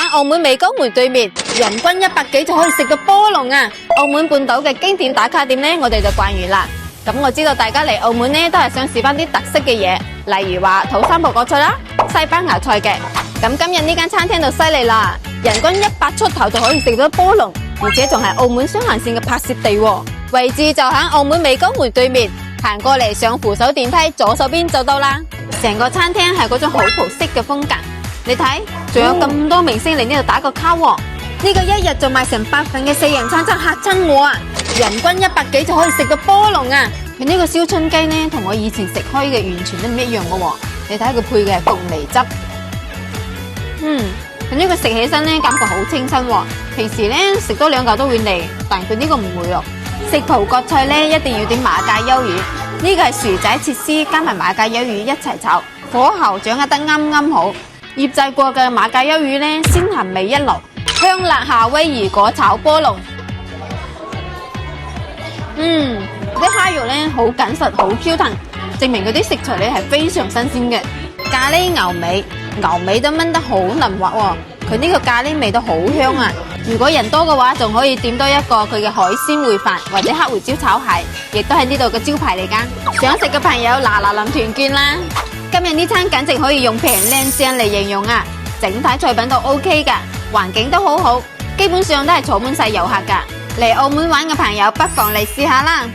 喺澳門美高梅對面，人均100幾就可以食到波龍啊！澳門半島嘅經典打卡點呢，我哋就逛完啦。咁我知道大家嚟澳門呢，都係想試翻啲特色嘅嘢，例如話土生葡國菜啦、西班牙菜嘅。咁今日呢間餐廳就犀利啦，人均100出頭就可以食到波龍，而且仲係澳門雙環線嘅拍攝地喎，位置就喺澳門美高梅對面，行過嚟上扶手電梯左手邊就到啦。成個餐廳係嗰種好葡式嘅風格，你睇，仲有咁多明星嚟呢度打個卡喎。呢個一日就賣成8份嘅4人餐真嚇親我啊！人均100幾就可以食到波龍啊！佢呢個燒春雞呢，同我以前食開嘅完全都唔一樣嘅喎。你睇佢配嘅係鳳梨汁，佢呢個食起身呢，感覺好清新喎。平時呢，食多2嚿都會膩，但佢呢個唔會咯。食葡國菜呢，一定要點馬介休魚，呢個係薯仔切絲加埋馬介休魚一齊炒，火候掌握得啱啱好。醃製過嘅馬介休魚呢，鮮鹹味一流，香辣夏威夷果炒波龍。啲蝦肉呢，好緊實，好 Q 彈，證明嗰啲食材呢係非常新鮮嘅。咖喱牛尾都炆得好嫩滑喎，佢呢個咖喱味都好香啊！如果人多嘅話，仲可以點多一個佢嘅海鮮燴飯或者黑胡椒炒蟹，亦都係呢度嘅招牌嚟㗎。想食嘅朋友嗱臨團建啦！今日呢餐簡直可以用平靚正嚟形容啊！整體菜品都 OK 㗎，環境都好好，基本上都係坐滿晒遊客㗎。嚟澳門玩嘅朋友不妨嚟試下啦！